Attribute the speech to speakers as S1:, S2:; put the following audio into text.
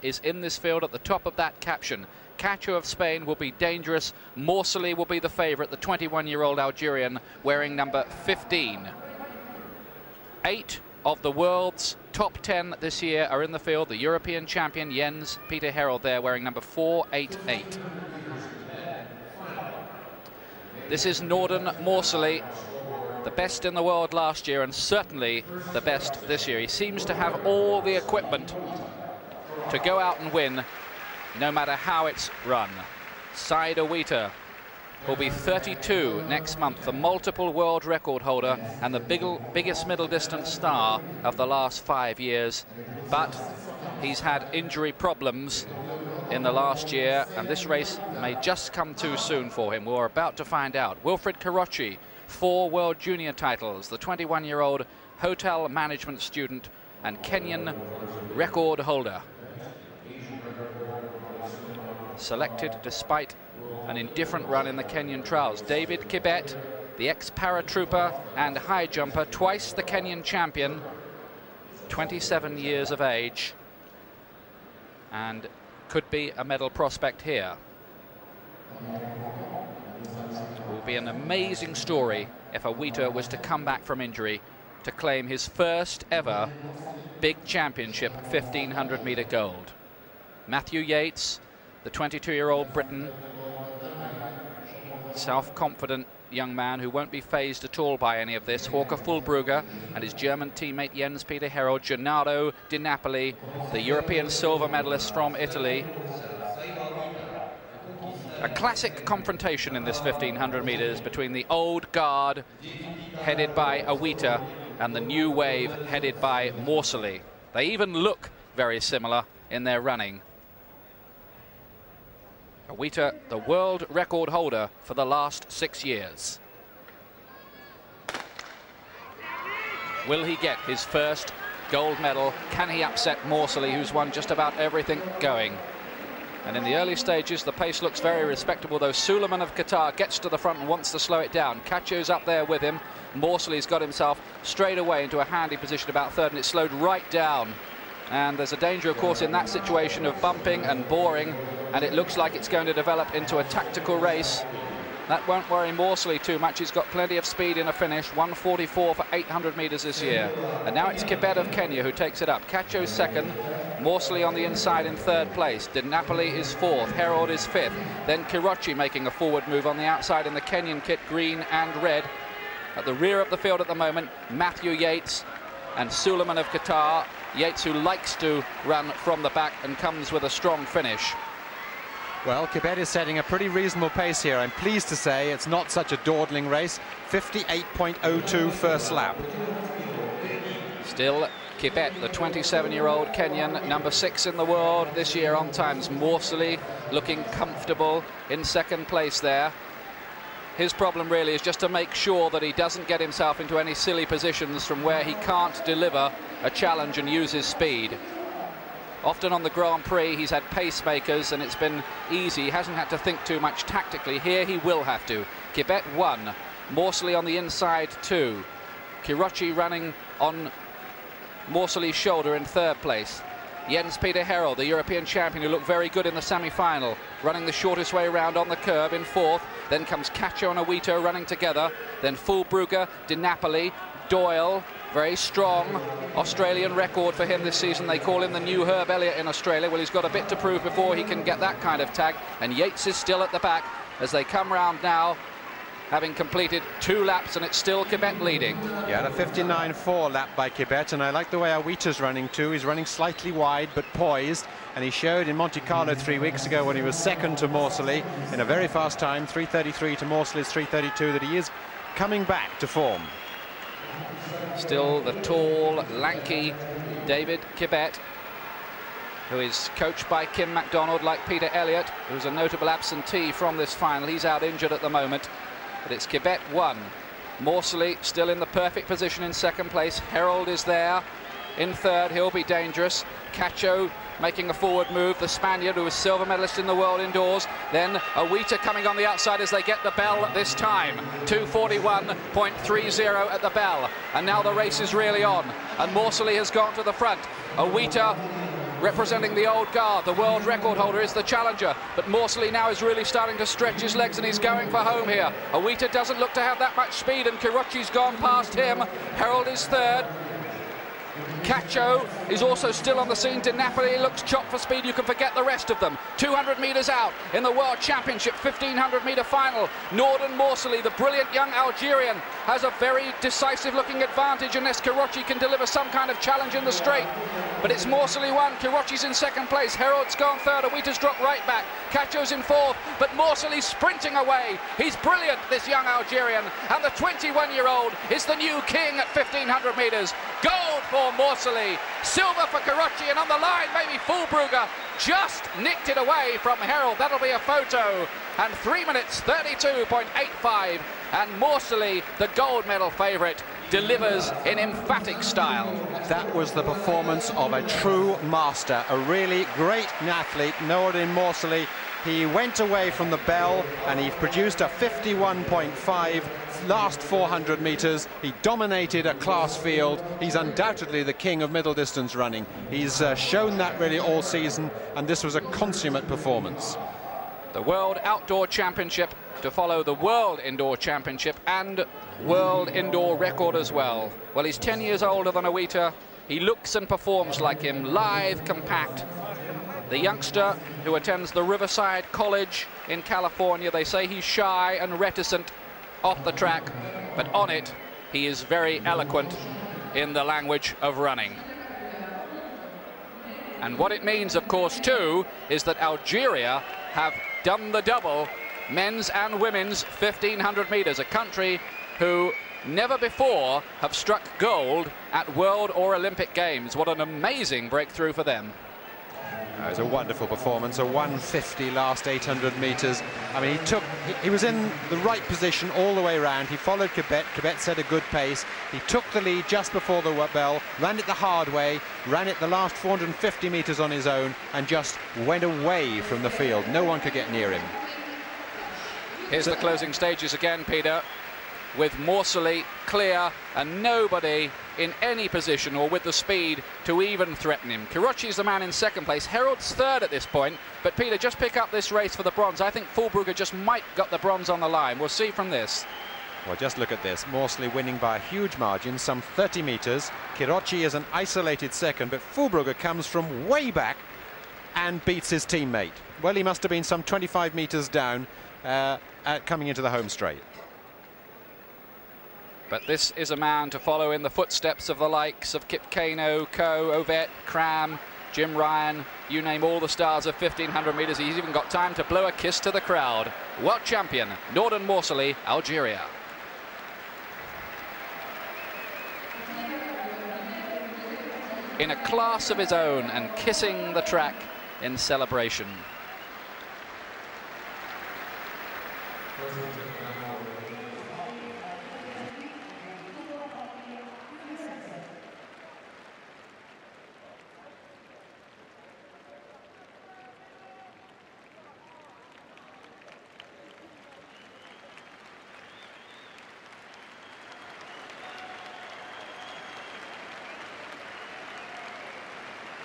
S1: is in this field at the top of that caption. Cacho of Spain will be dangerous. Morsley will be the favourite, the 21-year-old Algerian wearing number 15. 8 of the world's top 10 this year are in the field. The European champion Jens Peter Herold there wearing number 488. This is Norden Morsley, the best in the world last year and certainly the best this year. He seems to have all the equipment to go out and win, no matter how it's run. Said Awita will be 32 next month, the multiple world record holder and the biggest middle distance star of the last 5 years. But he's had injury problems in the last year, and this race may just come too soon for him. We're about to find out. Wilfried Kirochi, 4 world junior titles, the 21-year-old hotel management student and Kenyan record holder. Selected despite an indifferent run in the Kenyan trials. David Kibet, the ex-paratrooper and high jumper, twice the Kenyan champion, 27 years of age, and could be a medal prospect here. It will be an amazing story if Awita was to come back from injury to claim his first ever big championship 1500-meter gold. Matthew Yates, the 22-year-old Briton, self-confident young man who won't be phased at all by any of this. Håkan Fullbrugger and his German teammate Jens Peter Herold. Gennaro Di Napoli, the European silver medalist from Italy. A classic confrontation in this 1500 meters between the old guard headed by Awita and the new wave headed by Morsley. They even look very similar in their running. Awita, the world record holder for the last 6 years. Will he get his first gold medal? Can he upset Morsley, who's won just about everything going? And in the early stages, the pace looks very respectable, though Suleiman of Qatar gets to the front and wants to slow it down. Cacho's up there with him. Morsley's got himself straight away into a handy position about third, and it's slowed right down. And there's a danger, of course, in that situation of bumping and boring, and it looks like it's going to develop into a tactical race. That won't worry Morsley too much. He's got plenty of speed in a finish. 1:44 for 800 meters this year. And now it's Kibet of Kenya who takes it up. Cacho's second, Morsley on the inside in third place. Di Napoli is fourth, Herold is fifth. Then Kirochi making a forward move on the outside in the Kenyan kit, green and red. At the rear of the field at the moment, Matthew Yates and Suleiman of Qatar. Yates, who likes to run from the back and comes with a strong finish.
S2: Well, Kibet is setting a pretty reasonable pace here. I'm pleased to say it's not such a dawdling race. 58.02 first lap.
S1: Still Kibet, the 27-year-old Kenyan, number 6 in the world this year on times. Morsley looking comfortable in second place there. His problem really is just to make sure that he doesn't get himself into any silly positions from where he can't deliver a challenge and use his speed. Often on the Grand Prix he's had pacemakers and it's been easy. He hasn't had to think too much tactically. Here he will have to. Kibet 1, Morsley on the inside 2. Kirochi running on Morsley's shoulder in third place. Jens Peter Herold, the European champion, who looked very good in the semi-final, running the shortest way around on the curb in fourth. Then comes Cacho and Awita running together. Then Fullbrugger, Di Napoli, Doyle, very strong. Australian record for him this season. They call him the new Herb Elliott in Australia. Well, he's got a bit to prove before he can get that kind of tag. And Yates is still at the back as they come round now, having completed 2 laps, and it's still Kibet leading.
S2: Yeah, a 59.4 lap by Kibet, and I like the way Awita's running too. He's running slightly wide but poised, and he showed in Monte Carlo 3 weeks ago when he was second to Morsley in a very fast time, 3:33 to Morsley's 3:32, that he is coming back to form.
S1: Still the tall, lanky David Kibet, who is coached by Kim MacDonald, like Peter Elliott, who's a notable absentee from this final. He's out injured at the moment. But it's Kibet 1. Morsley still in the perfect position in second place. Herold is there in third. He'll be dangerous. Cacho making a forward move. The Spaniard, who was silver medalist in the world indoors. Then Awita coming on the outside as they get the bell this time. 2:41.30 at the bell. And now the race is really on. And Morsley has gone to the front. Awita representing the old guard. The world record holder is the challenger, but Morsley now is really starting to stretch his legs and he's going for home here. Awita doesn't look to have that much speed and Kirocchi's gone past him. Herald is third. Cacho is also still on the scene. Di Napoli looks chopped for speed. You can forget the rest of them. 200 metres out in the World Championship 1500 metre final. Norden Morsley, the brilliant young Algerian, has a very decisive looking advantage unless Kirocchi can deliver some kind of challenge in the straight. But it's Morsley won. Kirocchi's in second place. Herald's gone third. Awita's dropped right back. Cacho's in fourth, but Morsley's sprinting away. He's brilliant, this young Algerian, and the 21-year-old is the new king at 1500 metres. Gold for Morsley, silver for Kirocchi, and on the line maybe Fulbrugger just nicked it away from Herald. That'll be a photo, and 3 minutes 32.85, and Morsley, the gold medal favourite, delivers in emphatic style.
S2: That was the performance of a true master, a really great athlete, Norden Morsley. He went away from the bell and he produced a 51.5 last 400 metres. He dominated a class field. He's undoubtedly the king of middle distance running. He's shown that really all season, and this was a consummate performance.
S1: The World Outdoor Championship to follow the World Indoor Championship and World Indoor Record as well. Well, he's 10 years older than Awita. He looks and performs like him, lithe, compact. The youngster who attends the Riverside College in California, they say he's shy and reticent off the track, but on it, he is very eloquent in the language of running. And what it means, of course, too, is that Algeria have done the double, men's and women's 1500 metres, a country who never before have struck gold at World or Olympic Games. What an amazing breakthrough for them.
S2: It was a wonderful performance, a 150 last 800 metres. I mean, he was in the right position all the way around. He followed Kibet. Kibet set a good pace. He took the lead just before the bell, ran it the hard way, ran it the last 450 metres on his own, and just went away from the field. No one could get near him.
S1: Here's the closing stages again, Peter, with Morsley clear and nobody in any position or with the speed to even threaten him. Kirocchi's the man in second place. Herald's third at this point, but Peter, just pick up this race for the bronze. I think Fulbrugger just might got the bronze on the line. We'll see from this.
S2: Well, just look at this. Morsley winning by a huge margin, some 30 metres. Kirocchi is an isolated second, but Fulbrugger comes from way back and beats his teammate. Well, he must have been some 25 metres down coming into the home straight.
S1: But this is a man to follow in the footsteps of the likes of Kip Keino, Coe, Ovett, Cram, Jim Ryan, you name all the stars of 1500 metres. He's even got time to blow a kiss to the crowd. World champion, Norden Morsley, Algeria. In a class of his own and kissing the track in celebration.